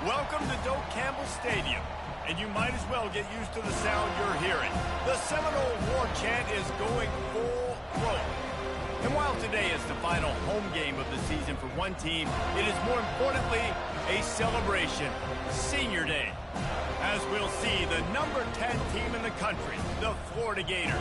Welcome to Doak Campbell Stadium, and you might as well get used to the sound you're hearing. The Seminole war chant is going full throat. And while today is the final home game of the season for one team, it is more importantly a celebration, Senior Day. As we'll see, the number 10 team in the country, the Florida Gators,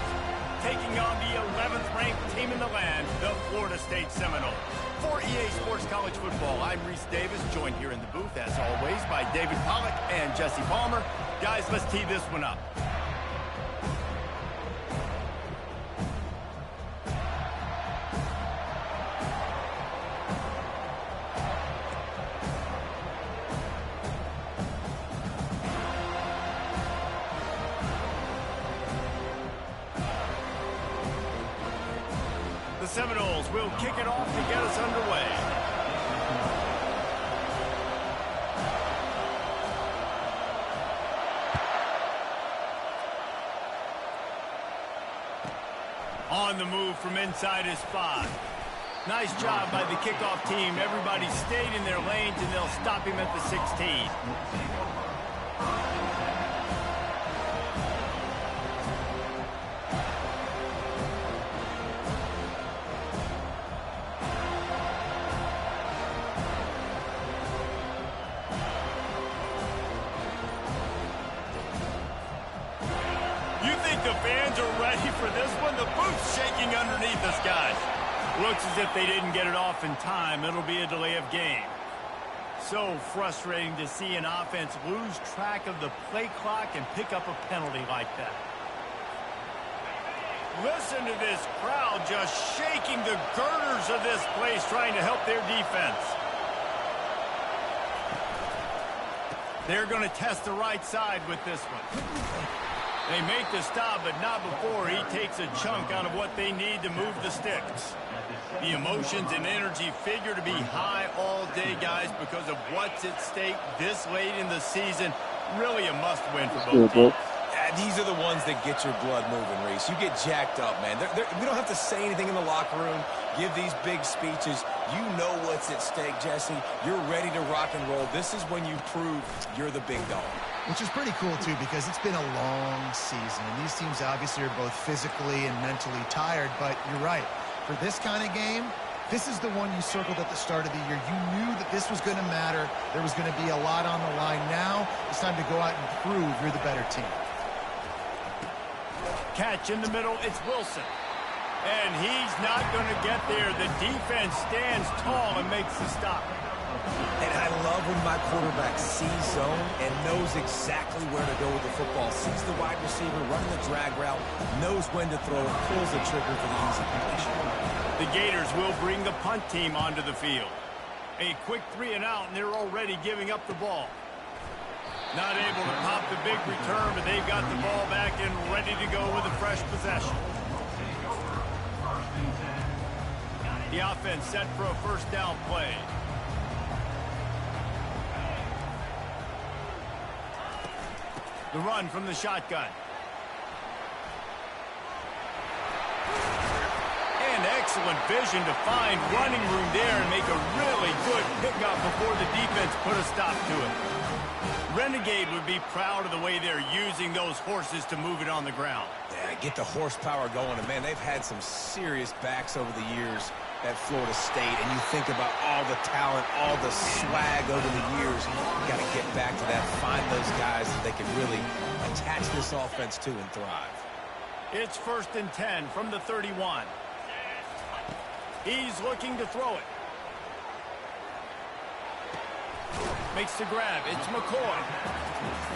taking on the 11th ranked team in the land, the Florida State Seminoles. For EA Sports College Football, I'm Reese Davis, joined here in the booth, as always, by David Pollack and Jesse Palmer. Guys, let's tee this one up. The Seminoles will kick it off to get us underway. On the move from inside his 5. Nice job by the kickoff team. Everybody stayed in their lanes, and they'll stop him at the 16. The fans are ready for this one. The booth's shaking underneath us, guys. Looks as if they didn't get it off in time. It'll be a delay of game. So frustrating to see an offense lose track of the play clock and pick up a penalty like that. Listen to this crowd just shaking the girders of this place, trying to help their defense. They're going to test the right side with this one. They make the stop, but not before he takes a chunk out of what they need to move the sticks. The emotions and energy figure to be high all day, guys, because of what's at stake this late in the season. Really a must-win for both teams. These are the ones that get your blood moving, Reese. You get jacked up, man. We don't have to say anything in the locker room, give these big speeches. You know what's at stake, Jesse. You're ready to rock and roll. This is when you prove you're the big dog. Which is pretty cool, too, because it's been a long season. And these teams obviously are both physically and mentally tired. But you're right. For this kind of game, this is the one you circled at the start of the year. You knew that this was going to matter. There was going to be a lot on the line. Now it's time to go out and prove you're the better team. Catch in the middle. It's Wilson. And he's not going to get there. The defense stands tall and makes the stop. And I love when my quarterback sees zone and knows exactly where to go with the football. Sees the wide receiver running the drag route, knows when to throw, pulls the trigger for the easy completion. The Gators will bring the punt team onto the field. A quick 3 and out, and they're already giving up the ball. Not able to pop the big return, but they've got the ball back and ready to go with a fresh possession. The offense set for a first down play. The run from the shotgun. And excellent vision to find running room there and make a really good pickup before the defense put a stop to it. Renegade would be proud of the way they're using those horses to move it on the ground. Yeah, get the horsepower going. And, man, they've had some serious backs over the years at Florida State. And you think about all the talent, all the swag over the years. You got to get back to that, find those guys that they can really attach this offense to and thrive. It's 1st and 10 from the 31. He's looking to throw it. Makes the grab. It's McCoy.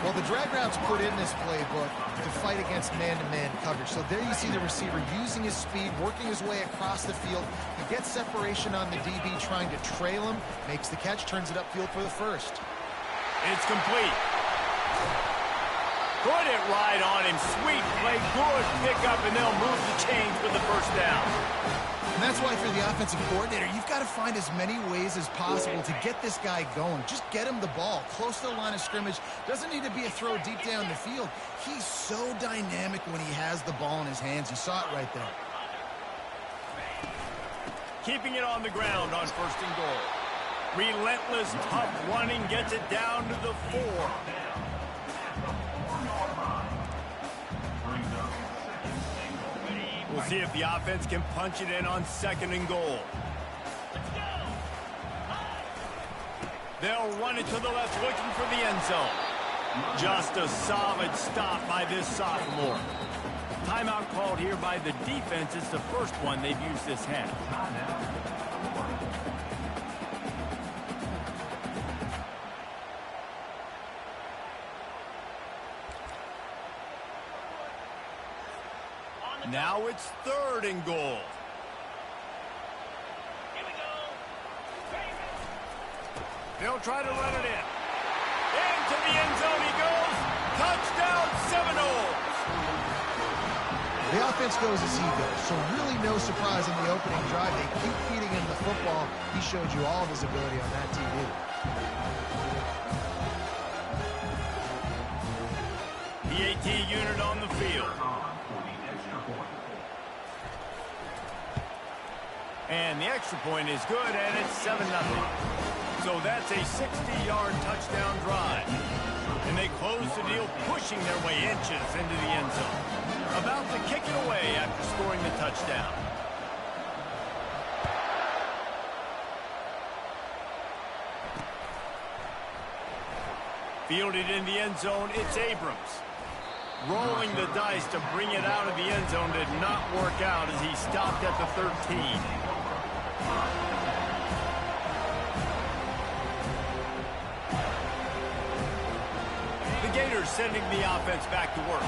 Well, the drag route's put in this playbook to fight against man-to-man coverage. So there you see the receiver using his speed, working his way across the field. He gets separation on the DB trying to trail him, makes the catch, turns it upfield for the first. It's complete. Put it right on him. Sweet play, good pickup, and they'll move the chains with the first down. And that's why for the offensive coordinator, you've got to find as many ways as possible to get this guy going. Just get him the ball close to the line of scrimmage. Doesn't need to be a throw deep down the field. He's so dynamic when he has the ball in his hands. You saw it right there. Keeping it on the ground on 1st and goal. Relentless, tough running gets it down to the 4. We'll see if the offense can punch it in on 2nd and goal. They'll run it to the left, looking for the end zone. Just a solid stop by this sophomore. Timeout called here by the defense. It's the first one they've used this half. Now it's 3rd and goal. They'll try to run it in. Into the end zone he goes. Touchdown, Seminoles. The offense goes as he goes, so really no surprise in the opening drive. They keep feeding him the football. He showed you all of his ability on that TV. The AT unit on the field. And the extra point is good, and it's 7-0. So that's a 60-yard touchdown drive. And they close the deal, pushing their way inches into the end zone. About to kick it away after scoring the touchdown. Fielded in the end zone, it's Abrams. Rolling the dice to bring it out of the end zone did not work out as he stopped at the 13. The Gators sending the offense back to work.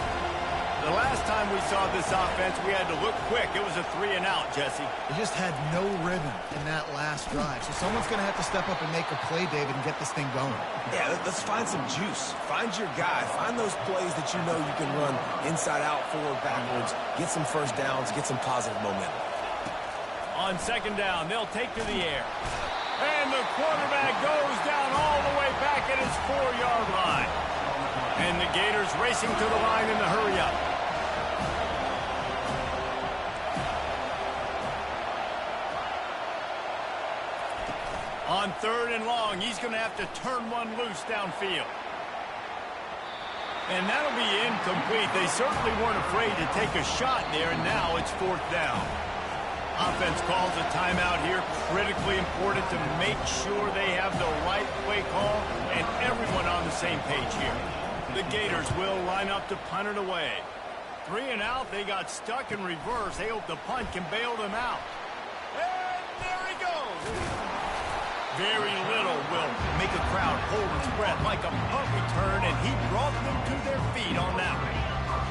The last time we saw this offense, we had to look quick. It was a 3-and-out, Jesse. They just had no rhythm in that last drive. So someone's going to have to step up and make a play, David, and get this thing going. Yeah, let's find some juice. Find your guy. Find those plays that you know you can run inside out, forward, backwards. Get some first downs. Get some positive momentum. On 2nd down, they'll take to the air. And the quarterback goes down all the way back at his 4-yard line. And the Gators racing to the line in the hurry-up. On 3rd and long, he's going to have to turn one loose downfield. And that'll be incomplete. They certainly weren't afraid to take a shot there, and now it's 4th down. Offense calls a timeout here. Critically important to make sure they have the right play call and everyone on the same page here. The Gators will line up to punt it away. 3-and-out, they got stuck in reverse. They hope the punt can bail them out. And there he goes. Very little will make a crowd hold its breath like a punt return, and he brought them to their feet on that one.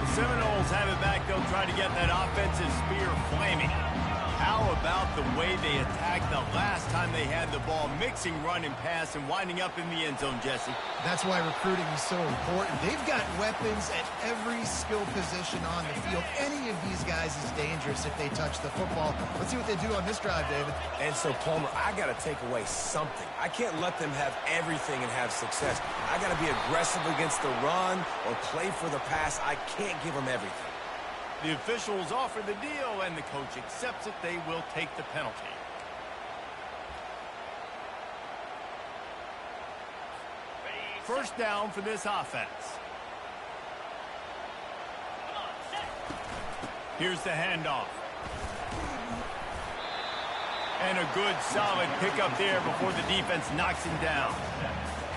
The Seminoles have it back. They'll try to get that offensive spear flaming. How about the way they attacked the last time they had the ball, mixing run and pass and winding up in the end zone, Jesse? That's why recruiting is so important. They've got weapons at every skill position on the field. Any of these guys is dangerous if they touch the football. Let's see what they do on this drive, David. And so, Palmer, I got to take away something. I can't let them have everything and have success. I got to be aggressive against the run or play for the pass. I can't give them everything. The officials offer the deal, and the coach accepts it. They will take the penalty. First down for this offense. Here's the handoff. And a good, solid pickup there before the defense knocks him down.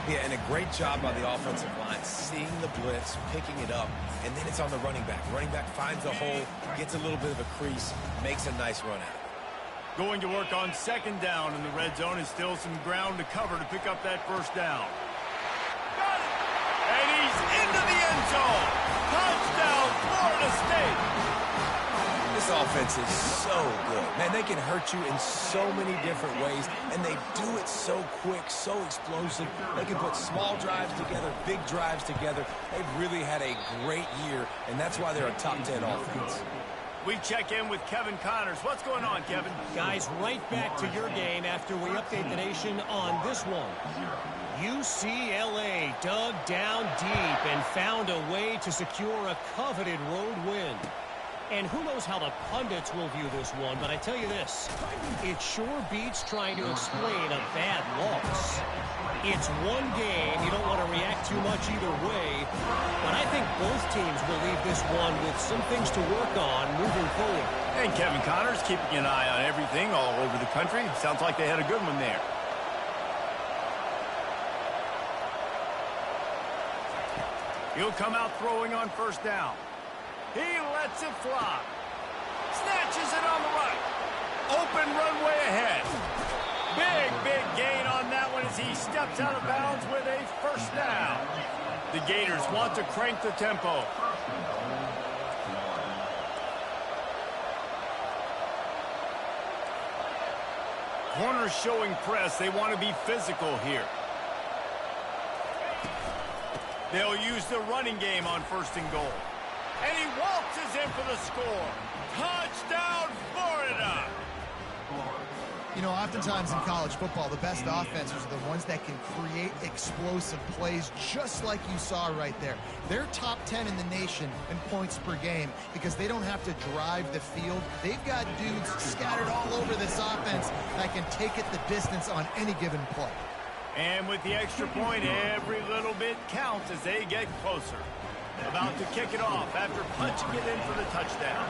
Yeah, and a great job by the offensive line, seeing the blitz, picking it up, and then it's on the running back. Running back finds a hole, gets a little bit of a crease, makes a nice run out. Going to work on 2nd down in the red zone, and still some ground to cover to pick up that first down. Got it! And he's into the end zone. Touchdown, Florida State. This offense is so good. Man, they can hurt you in so many different ways, and they do it so quick, so explosive. They can put small drives together, big drives together. They've really had a great year, and that's why they're a top 10 offense. We check in with Kevin Connors. What's going on, Kevin? Guys, right back to your game after we update the nation on this one. UCLA dug down deep and found a way to secure a coveted road win. And who knows how the pundits will view this one, but I tell you this, it sure beats trying to explain a bad loss. It's one game. You don't want to react too much either way, but I think both teams will leave this one with some things to work on moving forward. And Kevin Connors keeping an eye on everything all over the country. Sounds like they had a good one there. He'll come out throwing on first down. He lets it fly. Snatches it on the right. Open runway ahead. Big gain on that one as he steps out of bounds with a first down. The Gators want to crank the tempo. Corners showing press. They want to be physical here. They'll use the running game on first and goal. And he waltzes in for the score. Touchdown, Florida! You know, oftentimes in college football, the best offenses are the ones that can create explosive plays, just like you saw right there. They're top 10 in the nation in points per game because they don't have to drive the field. They've got dudes scattered all over this offense that can take it the distance on any given play. And with the extra point, every little bit counts as they get closer. About to kick it off after punching it in for the touchdown.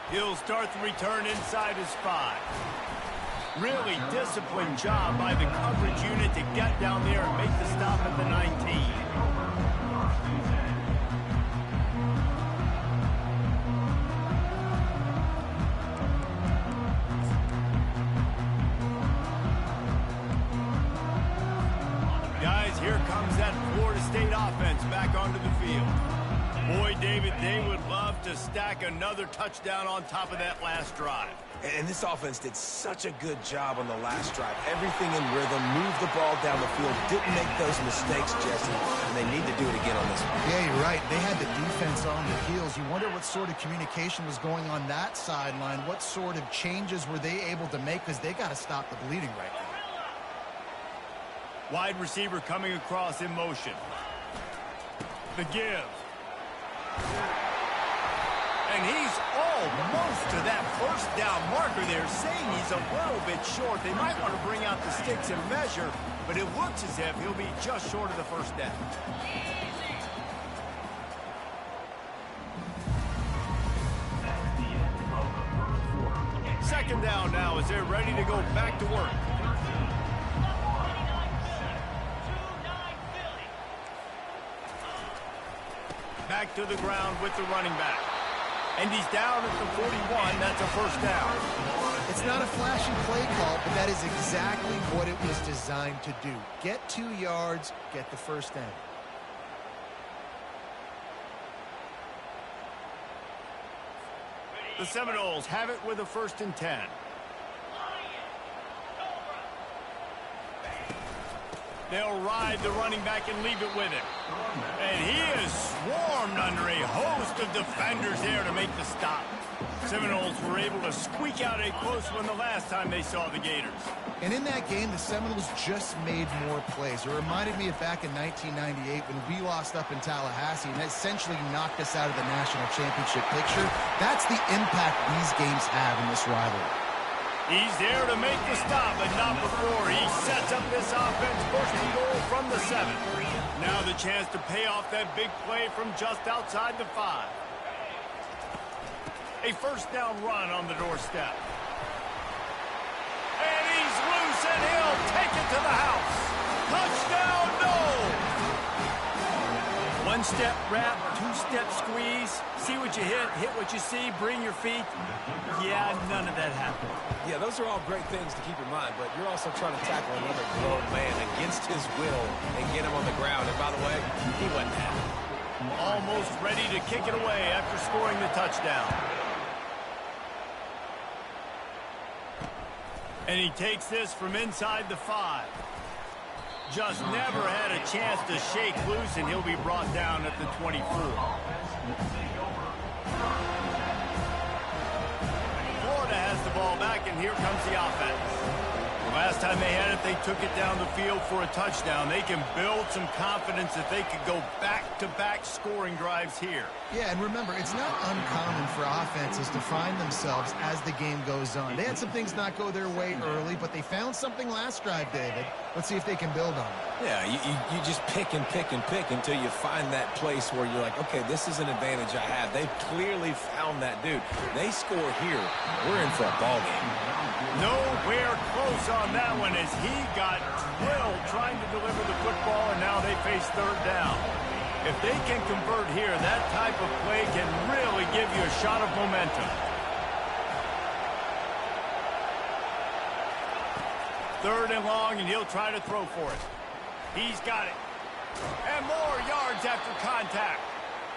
He'll start the return inside his 5. Really disciplined job by the coverage unit to get down there and make the stop at the 19. Here comes that Florida State offense back onto the field. Boy, David, they would love to stack another touchdown on top of that last drive. And this offense did such a good job on the last drive. Everything in rhythm, moved the ball down the field, didn't make those mistakes, Jesse, and they need to do it again on this one. Yeah, you're right. They had the defense on their heels. You wonder what sort of communication was going on that sideline. What sort of changes were they able to make because they got to stop the bleeding right now. Wide receiver coming across in motion. The give. And he's almost to that first down marker there, saying he's a little bit short. They might want to bring out the sticks and measure, but it looks as if he'll be just short of the first down. Second down now as they're ready to go back to work. Back to the ground with the running back. And he's down at the 41. That's a first down. It's not a flashy play call, but that is exactly what it was designed to do. Get 2 yards, get the first down. The Seminoles have it with a 1st and 10. They'll ride the running back and leave it with him. And he is swarmed under a host of defenders there to make the stop. Seminoles were able to squeak out a close one the last time they saw the Gators. And in that game, the Seminoles just made more plays. It reminded me of back in 1998 when we lost up in Tallahassee and essentially knocked us out of the national championship picture. That's the impact these games have in this rivalry. He's there to make the stop, but not before he sets up this offense, first and goal from the 7. Now the chance to pay off that big play from just outside the 5. A first down run on the doorstep. And he's loose, and he'll take it to the house. Touchdown, no! One-step wrap, two-step squeeze. See what you hit what you see, bring your feet. Yeah, none of that happened. Yeah, those are all great things to keep in mind, but you're also trying to tackle another grown man against his will and get him on the ground. And by the way, he wasn't happy. Almost ready to kick it away after scoring the touchdown. And he takes this from inside the 5. Just never had a chance to shake loose, and he'll be brought down at the 24. Florida has the ball back, and here comes the offense. The last time they had it, they took it down the field for a touchdown. They can build some confidence that they could go back-to-back scoring drives here. Yeah, and remember, it's not uncommon for offenses to find themselves as the game goes on. They had some things not go their way early, but they found something last drive, David. Let's see if they can build on it. Yeah, you just pick and pick and pick until you find that place where you're like, okay, this is an advantage I have. They've clearly found that dude. They score here, we're in for a ball game. Nowhere close on that one as he got drilled trying to deliver the football, and now they face third down. If they can convert here, that type of play can really give you a shot of momentum. Third and long, and he'll try to throw for it. He's got it. And more yards after contact.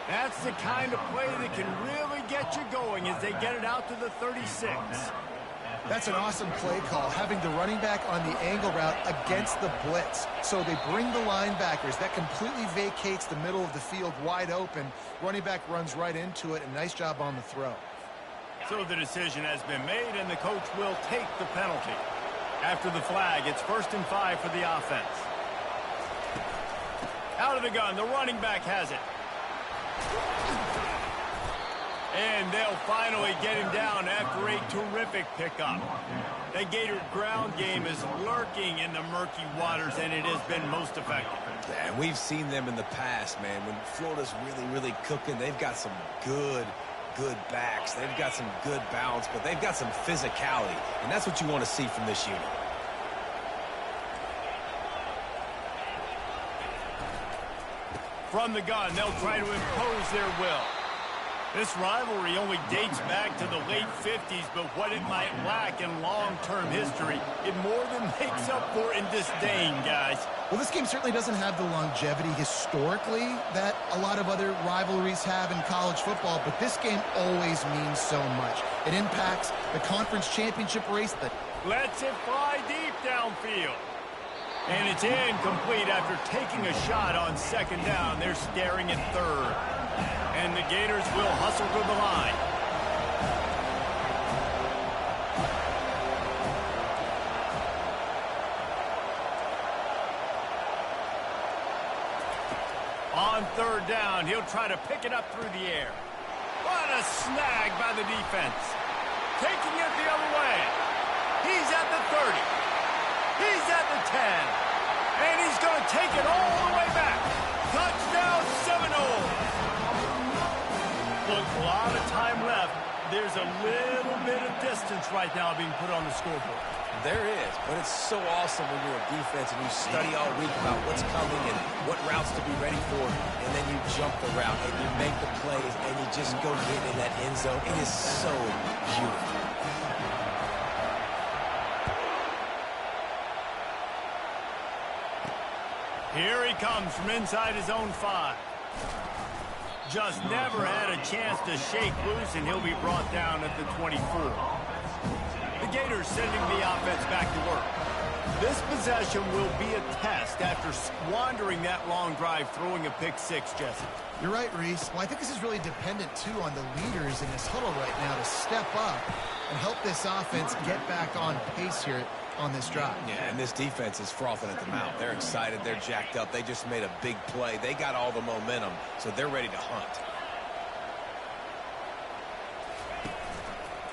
That's the kind of play that can really get you going as they get it out to the 36. That's an awesome play call, having the running back on the angle route against the blitz. So they bring the linebackers. That completely vacates the middle of the field wide open. Running back runs right into it, and nice job on the throw. So the decision has been made, and the coach will take the penalty. After the flag, it's 1st and 5 for the offense. Out of the gun, the running back has it. And they'll finally get him down after a terrific pickup. The Gator ground game is lurking in the murky waters, and it has been most effective. Yeah, and we've seen them in the past, man. When Florida's really cooking, they've got some good backs. They've got some good balance, but they've got some physicality, and that's what you want to see from this unit. From the gun, they'll try to impose their will. This rivalry only dates back to the late 50s, but what it might lack in long-term history, it more than makes up for in disdain, guys. Well, this game certainly doesn't have the longevity historically that a lot of other rivalries have in college football, but this game always means so much. It impacts the conference championship race. Lets it fly deep downfield. And it's incomplete after taking a shot on 2nd down. They're staring at 3rd. And the Gators will hustle to the line. On 3rd down, he'll try to pick it up through the air. What a snag by the defense. Taking it the other way. He's at the 30. He's at the 10. And he's going to take it all the way back. Touchdown Seminoles. Look, a lot of time left. There's a little bit of distance right now being put on the scoreboard. There is, but it's so awesome when you're a defense and you study all week about what's coming and what routes to be ready for, and then you jump the route and you make the plays and you just go get in that end zone. It is so beautiful. Here he comes from inside his own 5. Just never had a chance to shake loose, and he'll be brought down at the 24. The Gators sending the offense back to work. This possession will be a test after squandering that long drive, throwing a pick-6, Jesse. You're right, Reese. Well, I think this is really dependent, too, on the leaders in this huddle right now to step up and help this offense get back on pace here on this drive. Yeah, and this defense is frothing at the mouth. They're excited. They're jacked up. They just made a big play. They got all the momentum, so they're ready to hunt.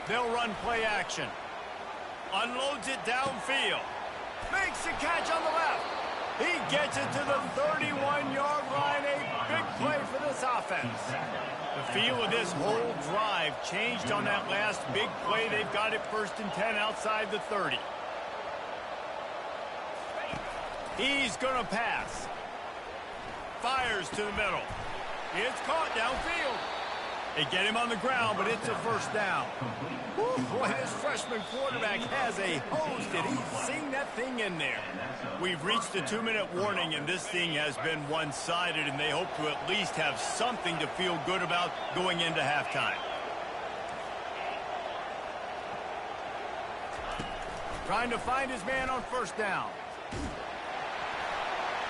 They'll run play action. Unloads it downfield. Makes the catch on the left. He gets it to the 31-yard line. A big play for this offense. The feel of this whole drive changed on that last big play. They've got it 1st and 10 outside the 30. He's going to pass. Fires to the middle. It's caught downfield. They get him on the ground, but it's a 1st down. Woo, boy, this freshman quarterback has a hose. Did he sing that thing in there? We've reached the 2-minute warning, and this thing has been one-sided, and they hope to at least have something to feel good about going into halftime. Trying to find his man on 1st down.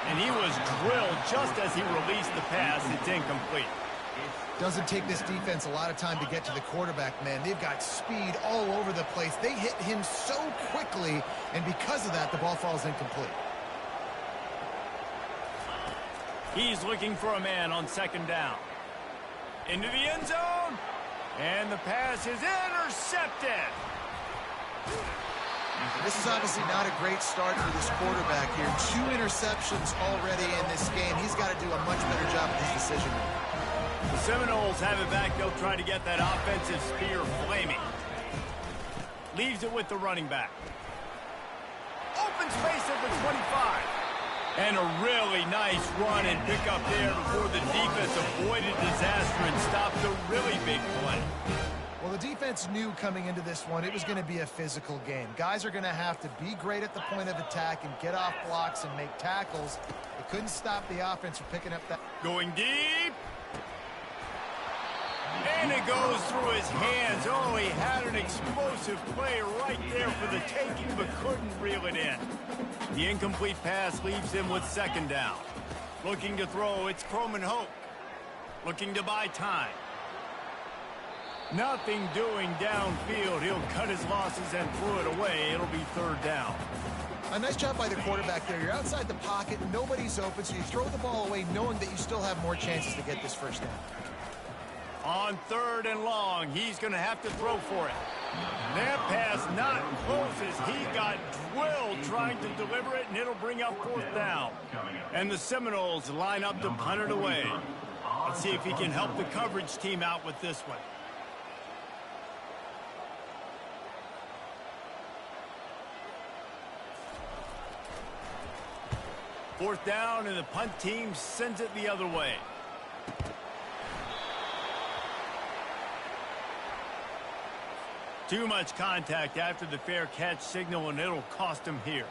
And he was drilled just as he released the pass. It's incomplete. Doesn't take this defense a lot of time to get to the quarterback, man. They've got speed all over the place. They hit him so quickly, and because of that, the ball falls incomplete. He's looking for a man on second down. Into the end zone. And the pass is intercepted. This is obviously not a great start for this quarterback here. 2 interceptions already in this game. He's got to do a much better job with his decision making. The Seminoles have it back. They'll try to get that offensive spear flaming. Leaves it with the running back. Open space at the 25. And a really nice run and pick up there before the defense avoided disaster and stopped a really big play. Well, the defense knew coming into this one it was going to be a physical game. Guys are going to have to be great at the point of attack and get off blocks and make tackles. They couldn't stop the offense from picking up that. Going deep. And it goes through his hands. Oh, he had an explosive play right there for the taking, but couldn't reel it in. The incomplete pass leaves him with second down. Looking to throw, it's Croman Hope. Looking to buy time. Nothing doing downfield. He'll cut his losses and throw it away. It'll be third down. A nice job by the quarterback there. You're outside the pocket, nobody's open, so you throw the ball away knowing that you still have more chances to get this first down. On third and long, he's going to have to throw for it. That pass not close as he got drilled trying to deliver it, and it'll bring up fourth down. And the Seminoles line up to punt it away. Let's see if he can help the coverage team out with this one. Fourth down, and the punt team sends it the other way. Too much contact after the fair catch signal, and it'll cost him here.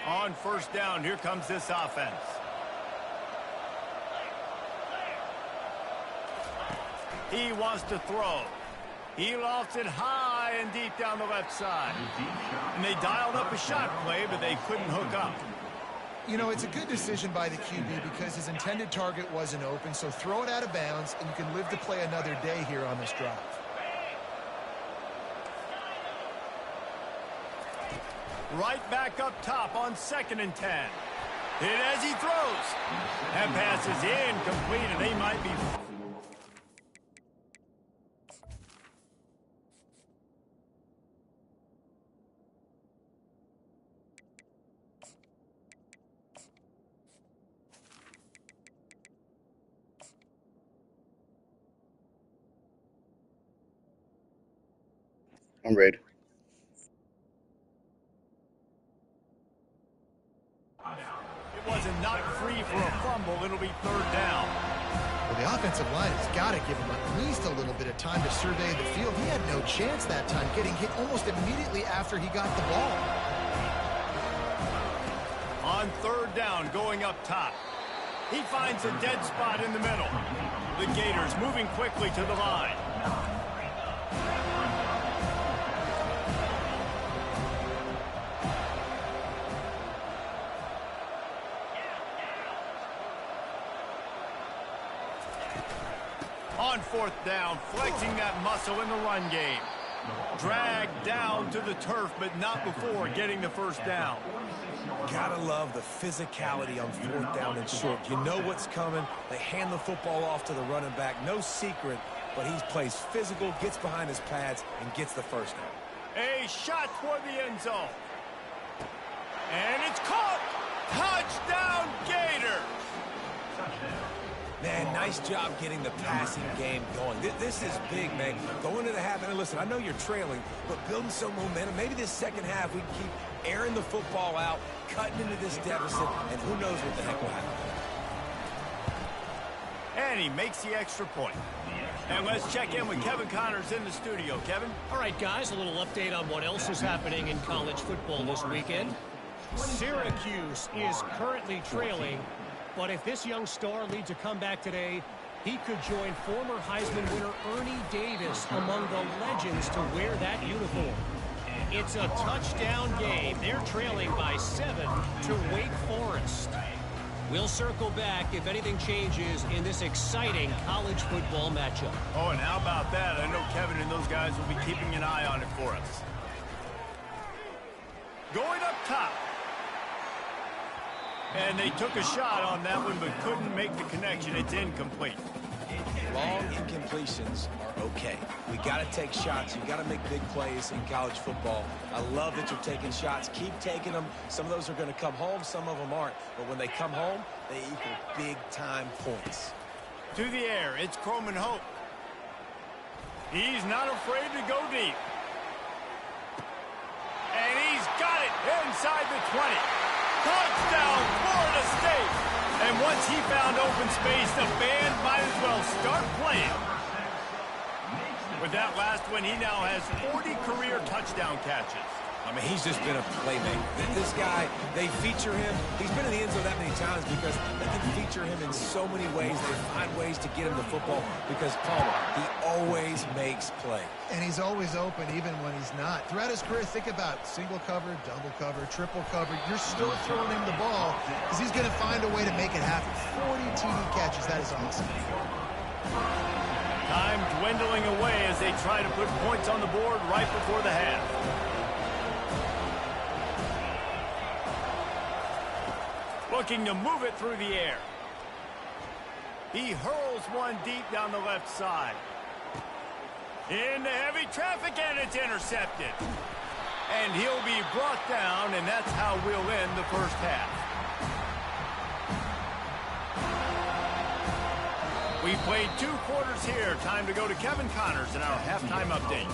On first down, here comes this offense. He wants to throw. He lofts it high and deep down the left side. And they dialed up a shot play, but they couldn't hook up. You know, it's a good decision by the QB because his intended target wasn't open, so throw it out of bounds, and you can live to play another day here on this drive. Right back up top on 2nd and 10. Hit as he throws. That pass is incomplete, and they might be... I'm ready. It was a not free for a fumble. It'll be third down. Well, the offensive line has got to give him at least a little bit of time to survey the field. He had no chance that time, getting hit almost immediately after he got the ball. On third down, going up top. He finds a dead spot in the middle. The Gators moving quickly to the line. On fourth down, flexing that muscle in the run game. Dragged down to the turf, but not before getting the first down. Gotta love the physicality on fourth down and short. You know what's coming. They hand the football off to the running back. No secret, but he plays physical, gets behind his pads, and gets the first down. A shot toward the end zone. And it's caught. Touchdown, Gators. Man, nice job getting the passing game going. This is big, man. Going into the half, and listen, I know you're trailing, but building some momentum. Maybe this second half we can keep airing the football out, cutting into this deficit, and who knows what the heck will happen. And he makes the extra point. And let's check in with Kevin Connors in the studio. Kevin? All right, guys, a little update on what else is happening in college football this weekend. Syracuse is currently trailing, but if this young star leads a comeback today, he could join former Heisman winner Ernie Davis among the legends to wear that uniform. It's a touchdown game. They're trailing by 7 to Wake Forest. We'll circle back if anything changes in this exciting college football matchup. Oh, and how about that? I know Kevin and those guys will be keeping an eye on it for us. Going up top. And they took a shot on that one, but couldn't make the connection. It's incomplete. Long incompletions are okay. We got to take shots. You got to make big plays in college football. I love that you're taking shots. Keep taking them. Some of those are going to come home. Some of them aren't. But when they come home, they equal big-time points. To the air, it's Croman Hope. He's not afraid to go deep. And he's got it inside the 20. Touchdown, Florida State. And once he found open space, the band might as well start playing. With that last one, he now has 40 career touchdown catches. I mean, he's just been a playmaker. This guy, they feature him. He's been in the end zone that many times because they can feature him in so many ways. They find ways to get him the football because, Palmer, he always makes plays. And he's always open even when he's not. Throughout his career, think about single cover, double cover, triple cover. You're still throwing him the ball because he's going to find a way to make it happen. 40 TD catches. That is awesome. Time dwindling away as they try to put points on the board right before the half. Looking to move it through the air. He hurls one deep down the left side. Into heavy traffic, and it's intercepted. And he'll be brought down, and that's how we'll end the first half. We played 2 quarters here. Time to go to Kevin Connors in our halftime update.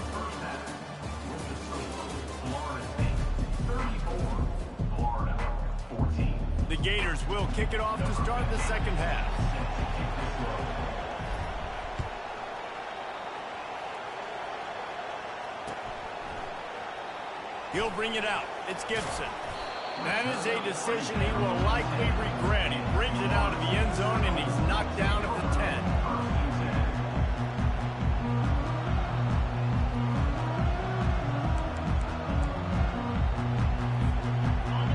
The Gators will kick it off to start the second half. He'll bring it out. It's Gibson. That is a decision he will likely regret. He brings it out of the end zone, and he's knocked down at the 10.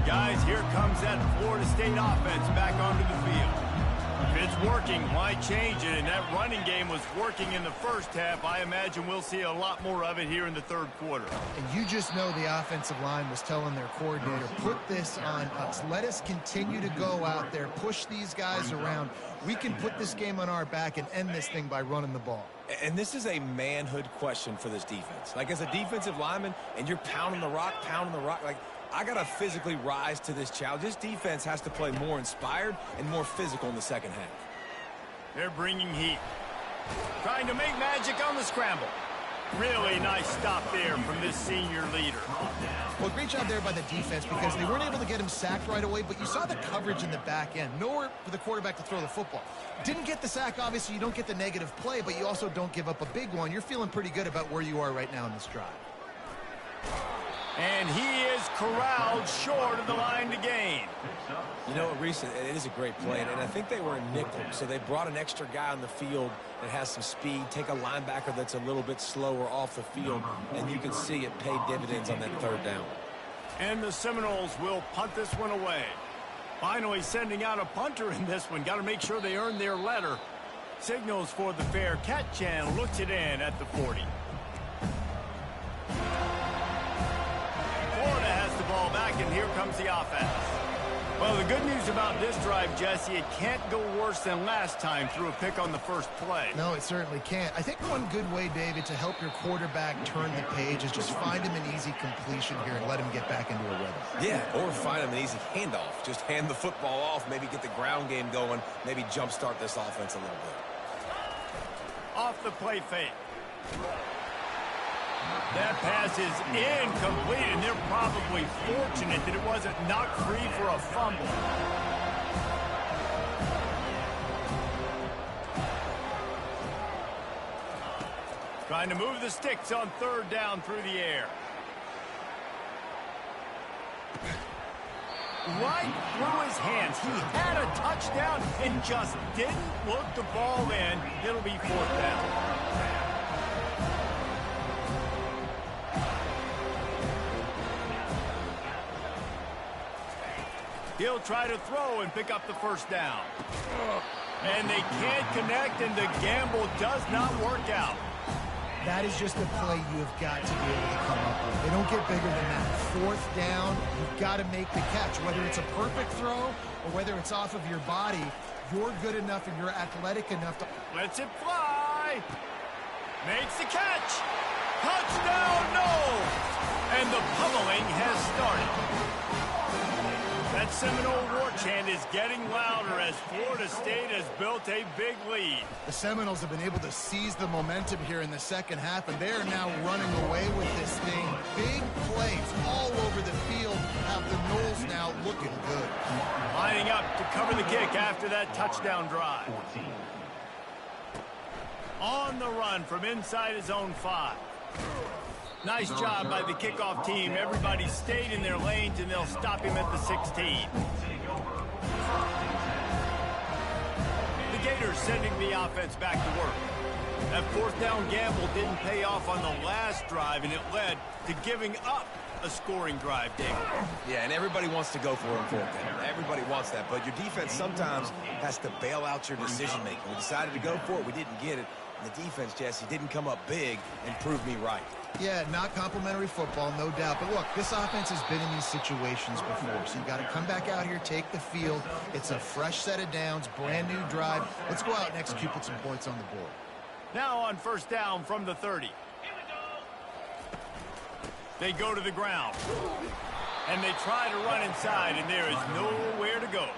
Guys, here comes that Florida State offense back onto the field. If it's working, why change it? And that running game was working in the first half. I imagine we'll see a lot more of it here in the third quarter. And you just know the offensive line was telling their coordinator, put this on us. Let us continue to go out there, push these guys around. We can put this game on our back and end this thing by running the ball. And this is a manhood question for this defense. Like, as a defensive lineman, and you're pounding the rock, like, I got to physically rise to this challenge. This defense has to play more inspired and more physical in the second half. They're bringing heat. Trying to make magic on the scramble. Really nice stop there from this senior leader. Well, great job there by the defense because they weren't able to get him sacked right away, but you saw the coverage in the back end. Nowhere for the quarterback to throw the football. Didn't get the sack, obviously. You don't get the negative play, but you also don't give up a big one. You're feeling pretty good about where you are right now in this drive. And he is corralled short of the line to gain. You know, Reese, it is a great play, and I think they were in nickel, so they brought an extra guy on the field that has some speed, take a linebacker that's a little bit slower off the field, and you can see it pay dividends on that third down. And the Seminoles will punt this one away. Finally sending out a punter in this one. Got to make sure they earn their letter. Signals for the fair catch and looks it in at the 40. Florida has the ball back, and here comes the offense. Well, the good news about this drive, Jesse, it can't go worse than last time through a pick on the first play. No, it certainly can't. I think one good way, David, to help your quarterback turn the page is just find him an easy completion here and let him get back into a rhythm. Yeah, or find him an easy handoff. Just hand the football off, maybe get the ground game going, maybe jumpstart this offense a little bit. Off the play fake. That pass is incomplete, and they're probably fortunate that it wasn't knocked free for a fumble. Trying to move the sticks on third down through the air. Right through his hands. He had a touchdown and just didn't look the ball in. It'll be fourth down. He'll try to throw and pick up the first down. And they can't connect, and the gamble does not work out. That is just a play you have got to be able to come up with. They don't get bigger than that. Fourth down, you've got to make the catch. Whether it's a perfect throw or whether it's off of your body, you're good enough and you're athletic enough to... Lets it fly. Makes the catch. Touchdown, no! And the pummeling has started. That Seminole war chant is getting louder as Florida State has built a big lead. The Seminoles have been able to seize the momentum here in the second half, and they are now running away with this thing. Big plays all over the field have the Noles now looking good. Lining up to cover the kick after that touchdown drive. On the run from inside his own 5. Nice job by the kickoff team. Everybody stayed in their lanes, and they'll stop him at the 16. The Gators sending the offense back to work. That fourth down gamble didn't pay off on the last drive, and it led to giving up a scoring drive, Dave. Yeah, and everybody wants to go for it on fourth down. Everybody wants that, but your defense sometimes has to bail out your decision-making. We decided to go for it. We didn't get it. And the defense, Jesse, didn't come up big and prove me right. Yeah, not complimentary football, no doubt. But look, this offense has been in these situations before. So you got to come back out here, take the field. It's a fresh set of downs, brand new drive. Let's go out and execute, put some points on the board. Now on first down from the 30. They go to the ground. And they try to run inside, and there is nowhere to go.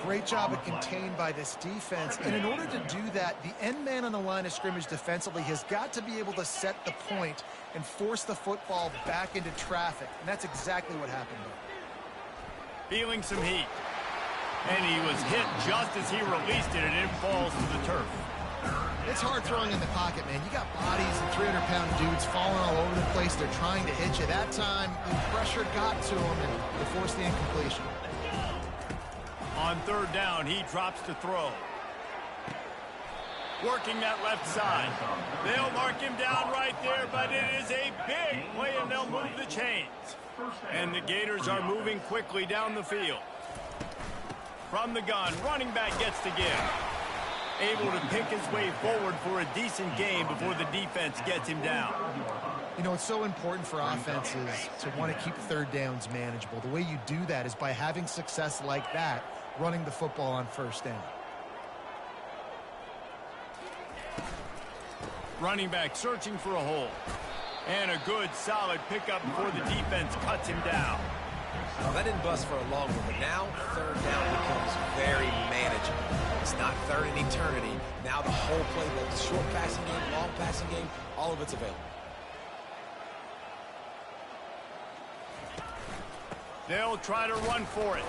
Great job of contained by this defense. And in order to do that, the end man on the line of scrimmage defensively has got to be able to set the point and force the football back into traffic. And that's exactly what happened there. Feeling some heat. And he was hit just as he released it, and it falls to the turf. It's hard throwing in the pocket, man. You got bodies and 300-pound dudes falling all over the place. They're trying to hit you. That time, the pressure got to him, and they forced the incompletion. On third down, he drops to throw. Working that left side. They'll mark him down right there, but it is a big play, and they'll move the chains. And the Gators are moving quickly down the field. From the gun, running back gets to give. Able to pick his way forward for a decent game before the defense gets him down. You know, it's so important for offenses to want to keep third downs manageable. The way you do that is by having success like that, running the football on first down. Running back searching for a hole. And a good, solid pickup before the defense cuts him down. Well, that didn't bust for a long one, but now third down becomes very manageable. It's not third in eternity. Now the whole playbook, the short passing game, long passing game, all of it's available. They'll try to run for it.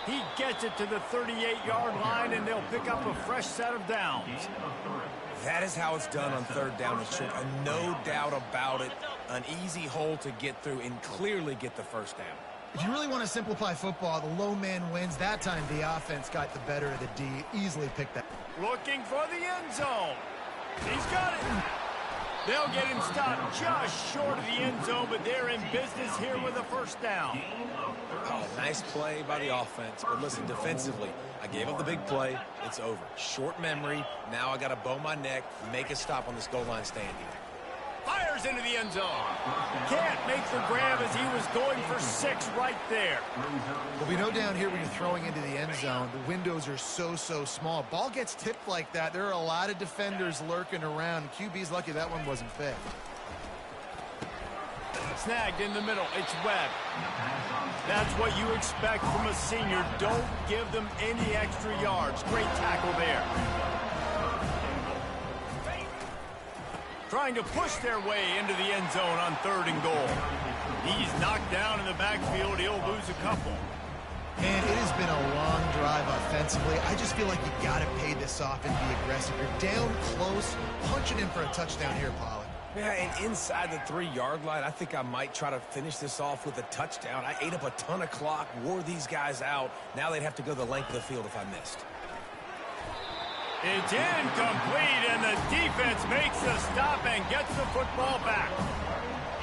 He gets it to the 38-yard line, and they'll pick up a fresh set of downs. That is how it's done on third down and short. No doubt about it. An easy hole to get through and clearly get the first down. If you really want to simplify football, the low man wins. That time the offense got the better of the D. Easily picked that. Looking for the end zone. He's got it. They'll get him stopped just short of the end zone, but they're in business here with a first down. Oh, nice play by the offense. But listen, defensively, I gave up the big play. It's over. Short memory. Now I got to bow my neck, make a stop on this goal line stand here. Fires into the end zone. Can't make the grab as he was going for 6 right there. Well, we know down here when you're throwing into the end zone, the windows are so small. Ball gets tipped like that. There are a lot of defenders lurking around. QB's lucky that one wasn't picked. Snagged in the middle. It's Webb. That's what you expect from a senior. Don't give them any extra yards. Great tackle there. Trying to push their way into the end zone on 3rd and goal. He's knocked down in the backfield. He'll lose a couple. Man, it has been a long drive offensively. I just feel like you got to pay this off and be aggressive. You're down close. Punch it in for a touchdown here, Pollard. Yeah, and inside the 3-yard line, I think I might try to finish this off with a touchdown. I ate up a ton of clock, wore these guys out. Now they'd have to go the length of the field if I missed. It's incomplete, and the defense makes the stop and gets the football back.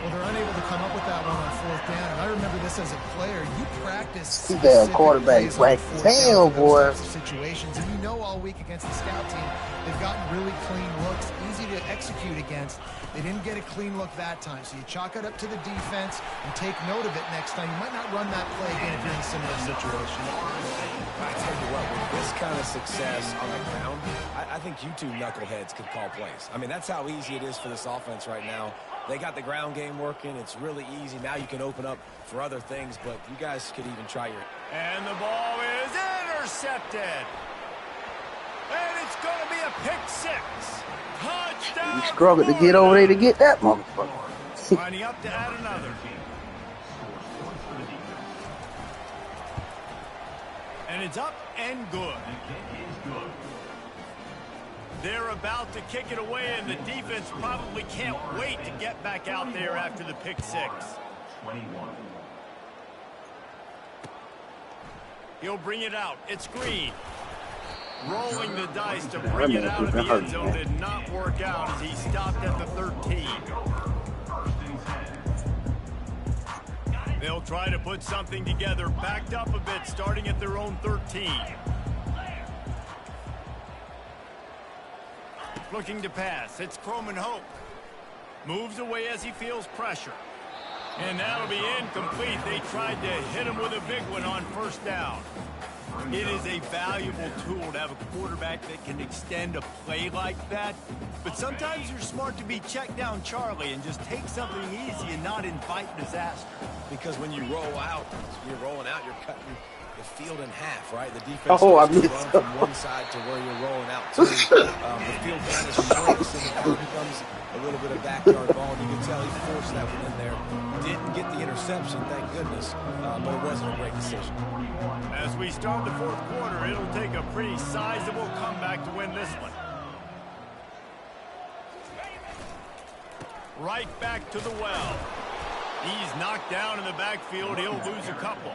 Well, they're unable to come up with that one on fourth down. And I remember this as a player. You practice He damn quarterback whack tail, boy. Situations, and you know all week against the scout team, they've gotten really clean looks, easy to execute against. They didn't get a clean look that time, so you chalk it up to the defense and take note of it next time. You might not run that play again if you're in a similar situation. I tell you what, with this kind of success on the ground, I think you two knuckleheads could call plays. I mean, that's how easy it is for this offense right now. They got the ground game working. It's really easy. Now you can open up for other things, but you guys could even try your... And the ball is intercepted. And it's going to be a pick six. Touchdown. You struggled to get over there to get that motherfucker. Lining up to add another. And it's up and good. They're about to kick it away, and the defense probably can't wait to get back out there after the pick six. He'll bring it out. It's Green. Rolling the dice to bring it out of the end zone did not work out as he stopped at the 13. They'll try to put something together, backed up a bit, starting at their own 13. Looking to pass. It's Croman Hope. Moves away as he feels pressure. And that'll be incomplete. They tried to hit him with a big one on first down. It is a valuable tool to have a quarterback that can extend a play like that. But sometimes you're smart to be check down Charlie and just take something easy and not invite disaster. Because when you roll out, you're rolling out, you're cutting the field in half, right? The defense I run missed from one side to where you're rolling out to. The field kind of shrinks and it kind of becomes a little bit of backyard ball. And you can tell he forced that one in there. Didn't get the interception, thank goodness, but it wasn't a great decision. As we start the fourth quarter, it'll take a pretty sizable comeback to win this one. Right back to the well. He's knocked down in the backfield. He'll lose a couple.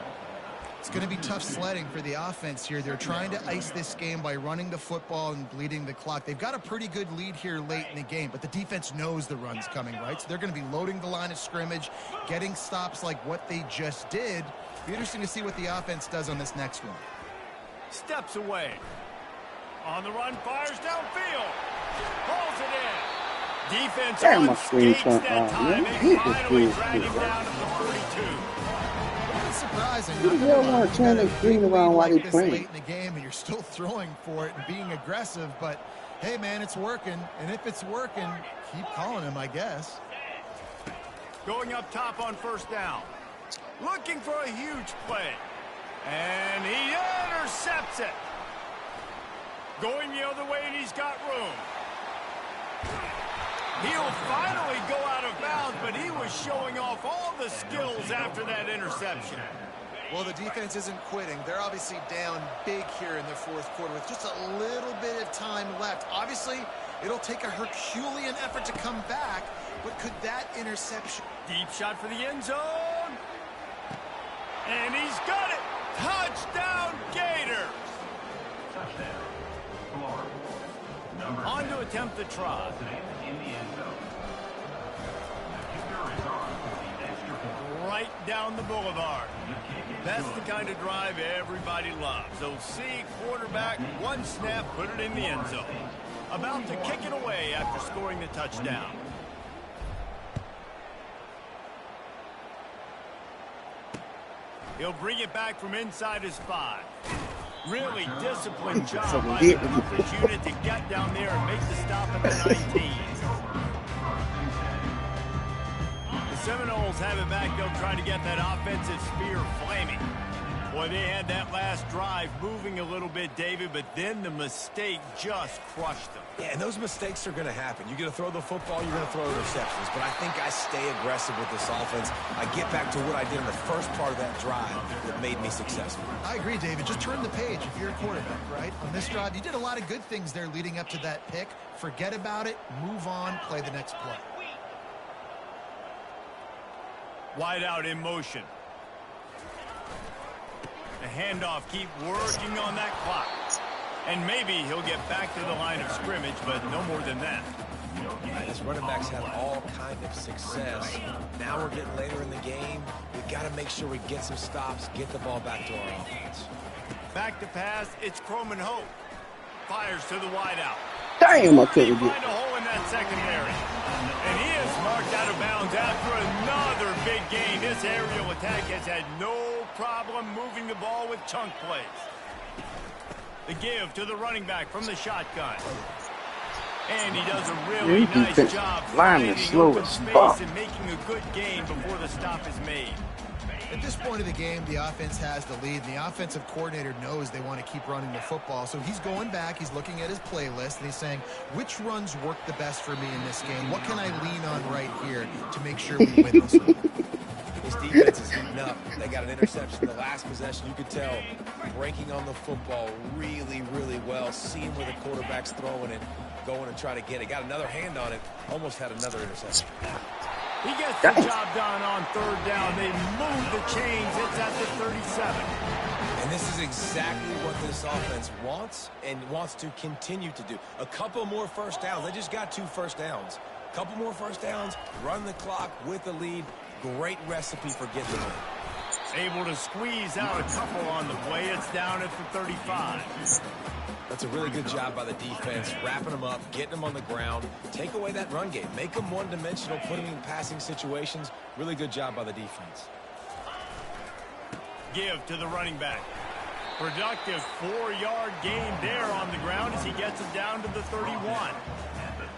It's going to be tough sledding for the offense here. They're trying to ice this game by running the football and bleeding the clock. They've got a pretty good lead here late in the game, but the defense knows the run's coming, right? So they're going to be loading the line of scrimmage, getting stops like what they just did. Be interesting to see what the offense does on this next one. Steps away. On the run, fires downfield. Pulls it in. Defense Damn, on my screen skates turned that on. time. Man, I They hate this finally screen. drag him down at the 42. It's surprising. Who the hell want to turn their screen around while they playing? Late in the game, and you're still throwing for it and being aggressive. But hey, man, it's working. And if it's working, keep calling him, I guess. Going up top on first down. Looking for a huge play. And he intercepts it. Going the other way, and he's got room. He'll finally go out of bounds, but he was showing off all the skills after that interception. Well, the defense isn't quitting. They're obviously down big here in the fourth quarter with just a little bit of time left. Obviously, it'll take a Herculean effort to come back, but could that interception... Deep shot for the end zone. And he's got it. Touchdown, Gators. On to attempt the try. Right down the boulevard. That's the kind of drive everybody loves. So see, quarterback, one snap, put it in the end zone. About to kick it away after scoring the touchdown. He'll bring it back from inside his 5. Really disciplined job by the coverage unit to get down there and make the stop at the 19. The Seminoles have it back. They'll try to get that offensive spear flaming. Boy, they had that last drive moving a little bit, David, but then the mistake just crushed them. Yeah, and those mistakes are going to happen. You're going to throw the football, you're going to throw interceptions. But I think I stay aggressive with this offense. I get back to what I did in the first part of that drive that made me successful. I agree, David. Just turn the page if you're a quarterback, right? On this drive, you did a lot of good things there leading up to that pick. Forget about it, move on, play the next play. Wide out in motion. The handoff, keep working on that clock. And maybe he'll get back to the line of scrimmage, but no more than that. This running back's had all kind of success. Now we're getting later in the game. We got to make sure we get some stops, get the ball back to our offense. Back to pass, it's Croman Hope. Fires to the wideout. Damn, I couldn't Find get a hole in that secondary. And he is marked out of bounds after another big gain. This aerial attack has had no problem moving the ball with chunk plays. The give to the running back from the shotgun. And he does a really nice job finding open space and making a good gain before the stop is made. At this point of the game, the offense has the lead, and the offensive coordinator knows they want to keep running the football. So he's going back, he's looking at his playlist, and he's saying, which runs work the best for me in this game? What can I lean on right here to make sure we win this one? His defense is heating up. They got an interception the last possession. You could tell breaking on the football really, really well, seeing where the quarterback's throwing it, going to try to get it. Got another hand on it, almost had another interception. He gets the job done on third down. They move the chains. It's at the 37. And this is exactly what this offense wants and wants to continue to do. A couple more first downs. They just got 2 first downs. A couple more first downs, run the clock with the lead. Great recipe for getting the win. Able to squeeze out a couple on the play. It's down at the 35. That's a really good job by the defense, wrapping them up, getting them on the ground. Take away that run game. Make them one-dimensional, put them in passing situations. Really good job by the defense. Give to the running back. Productive 4-yard gain there on the ground as he gets it down to the 31.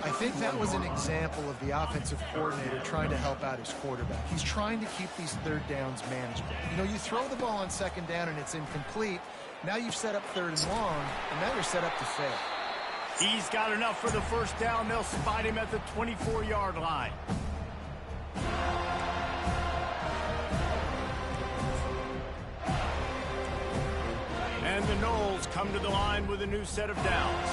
I think that was an example of the offensive coordinator trying to help out his quarterback. He's trying to keep these third downs manageable. You know, you throw the ball on second down and it's incomplete. Now you've set up third and long, and now you're set up to fail. He's got enough for the first down. They'll spot him at the 24-yard line. And the Knowles come to the line with a new set of downs.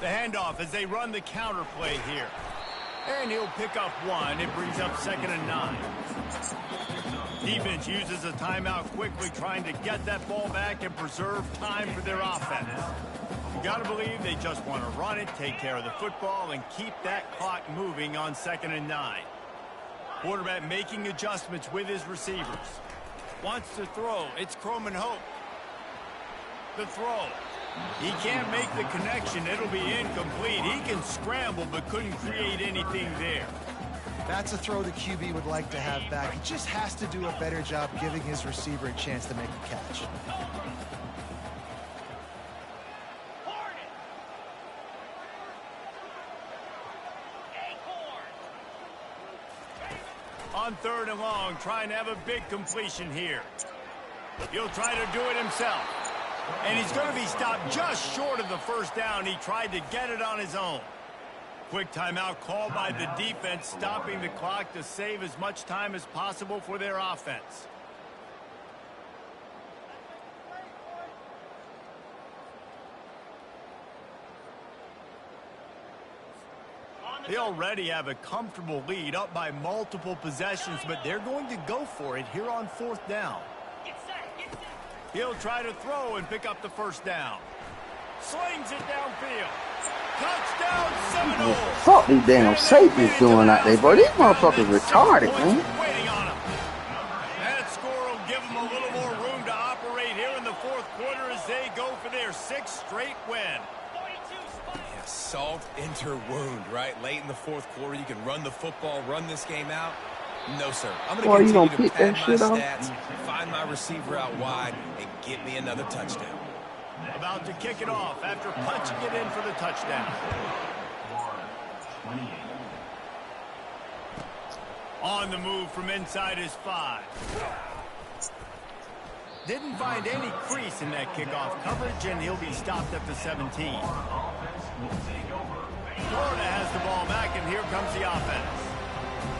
The handoff as they run the counter play here. And he'll pick up 1. It brings up 2nd and 9. Defense uses a timeout quickly, trying to get that ball back and preserve time for their offense. You got to believe they just want to run it, take care of the football, and keep that clock moving on 2nd and 9. Quarterback making adjustments with his receivers. Wants to throw. It's Croman Hope. The throw. He can't make the connection. It'll be incomplete. He can scramble, but couldn't create anything there. That's a throw the QB would like to have back. He just has to do a better job giving his receiver a chance to make a catch. On 3rd and long, trying to have a big completion here. He'll try to do it himself. And he's going to be stopped just short of the first down. He tried to get it on his own. Quick timeout called by the defense, stopping the clock to save as much time as possible for their offense. They already have a comfortable lead, up by multiple possessions, but they're going to go for it here on 4th down. He'll try to throw and pick up the first down. Slings it downfield. Touchdown Seminoles! Fuck these damn safeties doing out there, bro. These motherfuckers retarded, man. Waiting on him. That score will give them a little more room to operate here in the 4th quarter as they go for their 6th straight win. Yeah, salt into wound, right? Late in the 4th quarter, you can run the football, run this game out. No, sir. I'm going to continue to pad my stats, find my receiver out wide, and get me another touchdown. About to kick it off after punching it in for the touchdown. On the move from inside his 5. Didn't find any crease in that kickoff coverage, and he'll be stopped at the 17. Florida has the ball back, and here comes the offense.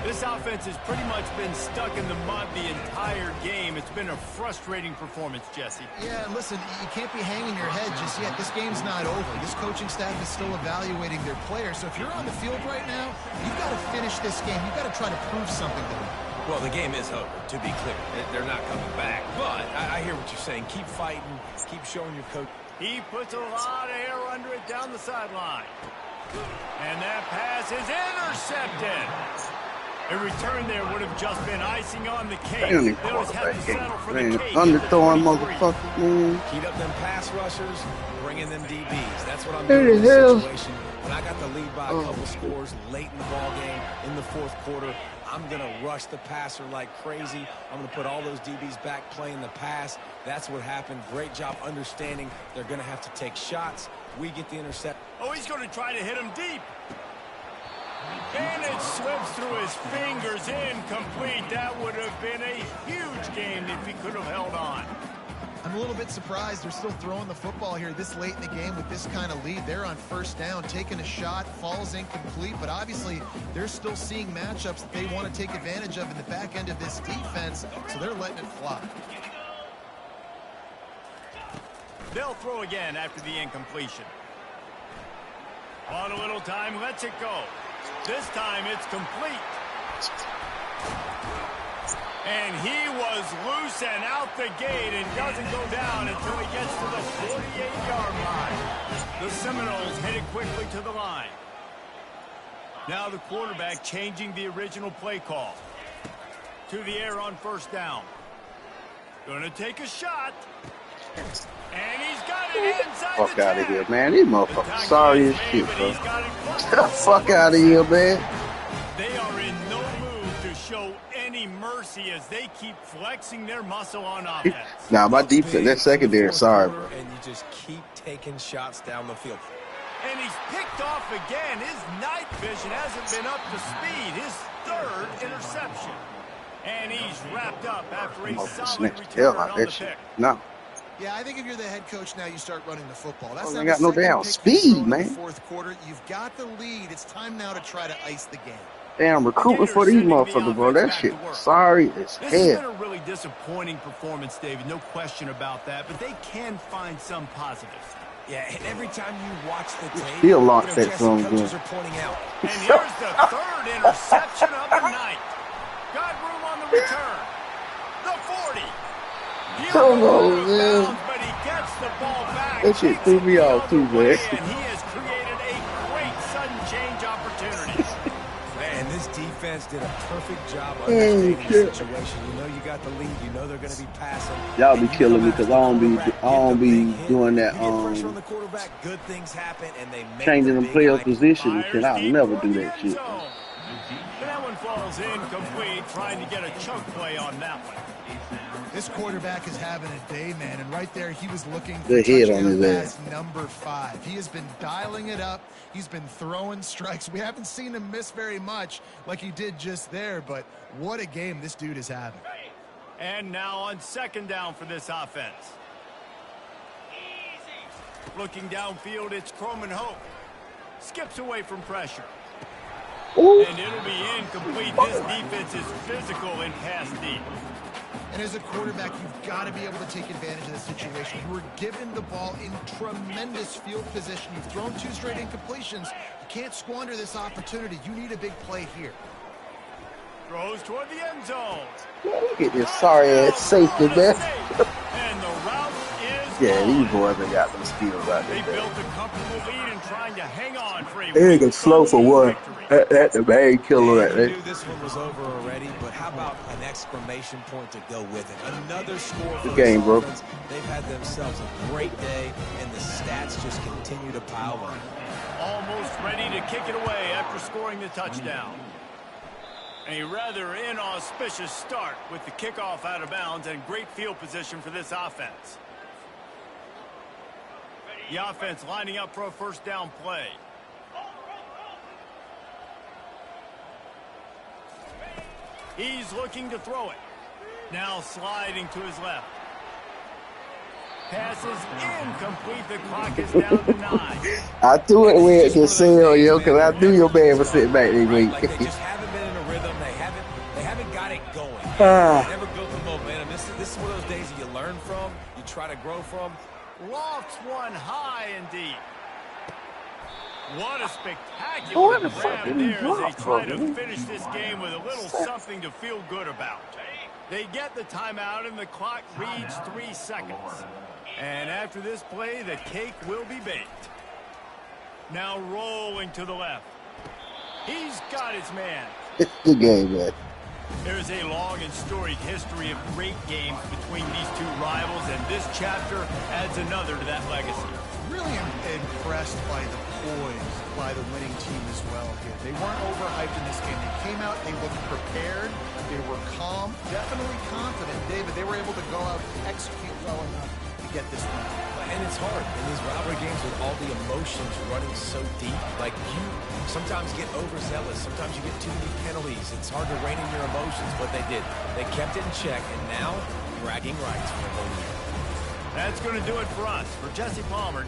This offense has pretty much been stuck in the mud the entire game. It's been a frustrating performance, Jesse. Yeah, listen, you can't be hanging your head just yet. This game's not over. This coaching staff is still evaluating their players. So if you're on the field right now, you've got to finish this game. You've got to try to prove something to them. Well, the game is over, to be clear. They're not coming back. But I hear what you're saying. Keep fighting. Keep showing your coach. He puts a lot of air under it brought down the sideline. And that pass is intercepted. A return there would have just been icing on the cake. Damn, They'll just have to settle for the cake. Underthrowing motherfucker, man. Heat up them pass rushers, bring in them DBs. That's what I'm Who doing in the hell? this situation. When I got the lead by a couple scores late in the ball game, in the fourth quarter, I'm going to rush the passer like crazy. I'm going to put all those DBs back playing the pass. That's what happened. Great job understanding they're going to have to take shots. We get the intercept. Oh, he's going to try to hit him deep. And it slips through his fingers, incomplete. That would have been a huge game if he could have held on. I'm a little bit surprised they're still throwing the football here this late in the game with this kind of lead. They're on first down, taking a shot, falls incomplete, but obviously they're still seeing matchups that they want to take advantage of in the back end of this defense, so they're letting it fly. They'll throw again after the incompletion. On a little time, lets it go. This time it's complete. And he was loose and out the gate and doesn't go down until he gets to the 48-yard line. The Seminoles headed quickly to the line. Now the quarterback changing the original play call. To the air on first down. Gonna take a shot. And he's got it inside Fuck the out of 10. here, man. These motherfuckers sorry as shit, bro. Get the fuck out of here, man. They are in no mood to show any mercy as they keep flexing their muscle on offense. Nah, my defense, that secondary, sorry, bro. And you just keep taking shots down the field. And he's picked off again. His night vision hasn't been up to speed. His third interception. And he's wrapped up after a Motherfucker solid snatched the hell return out on the that shit. pick. No. Yeah, I think if you're the head coach now, you start running the football. That's Well, not they the got no second damn pick speed, you've thrown in man. the fourth quarter. You've got the lead. It's time now to try to ice the game. Damn, recruiting for these motherfuckers, bro. That shit sorry as This has hell. been a really disappointing performance, David. No question about that. But they can find some positives. Yeah, and every time you watch the tape, Still launched that Jesse, from coaches good. are pointing out. And here's the third interception of the night. Got room on the return. The 40. He'll Come go on, out of man. bounds, but he gets the ball back. That shit Takes threw it me the off, other too, way, man. And he has created a great sudden change opportunity. Man, this defense did a perfect job Oh, understanding the shit. situation. You know you got the lead. You know they're going to be passing. Y'all be And you killing come me after 'cause the I don't be- quarterback, I don't get the be big hit. doing that, You get pressure on the quarterback, good things happen, and they make changing the them big player high. position and shit. Fires I'll deep never toward do the that end shit. zone. And that one falls incomplete, trying to get a chunk play on that one. This quarterback is having a day, man, and right there he was looking for Good hit on touchdown his pass number 5. He has been dialing it up. He's been throwing strikes. We haven't seen him miss very much like he did just there, but what a game this dude is having. And now on second down for this offense. Looking downfield, it's Croman Hope. Skips away from pressure. Ooh. And it'll be incomplete. This defense is physical and pass deep. And as a quarterback, you've got to be able to take advantage of the situation. You were given the ball in tremendous field position. You've thrown 2 straight incompletions. You can't squander this opportunity. You need a big play here. Throws toward the end zone. Man, look at this sorry ass safety, man. And the route is Yeah, on. these boys ain't got them skills out They there. built a comfortable lead and trying to hang on for a They ain't slow for one. victory. That's the main killer right You there. knew this one was over already, but how about an exclamation point to go with it? Another score for Good game, this bro. offense. They've had themselves a great day, and the stats just continue to pile on. Almost ready to kick it away after scoring the touchdown. A rather inauspicious start with the kickoff out of bounds and great field position for this offense. The offense lining up for a first down play. He's looking to throw it. Now sliding to his left. Pass is incomplete. The clock is down to 9. I threw it where it can sell, yo, because I knew your man was sitting back there Like they waiting. just haven't been in a rhythm. They haven't got it going. Ah. They never built the momentum. This is one of those days that you learn from, you try to grow from. Lofts one high and deep. What a Oh, spectacular what the grab fuck did he there as drop they try from, to man? finish this game with a little something to feel good about. They get the timeout and the clock reads 3 seconds. And after this play, the cake will be baked. Now rolling to the left. He's got his man. Good game, man. There's a long and storied history of great games between these two rivals, and this chapter adds another to that legacy. Really impressed by the poise by the winning team as well here. They weren't overhyped in this game. They came out, they looked prepared, they were calm, definitely confident. David, they were able to go out and execute well enough to get this win. And it's hard in these rivalry games with all the emotions running so deep. Like, you sometimes get overzealous. Sometimes you get too many penalties. It's hard to rein in your emotions, but they did. They kept it in check, and now bragging rights for the whole year. That's going to do it for us. For Jesse Palmer.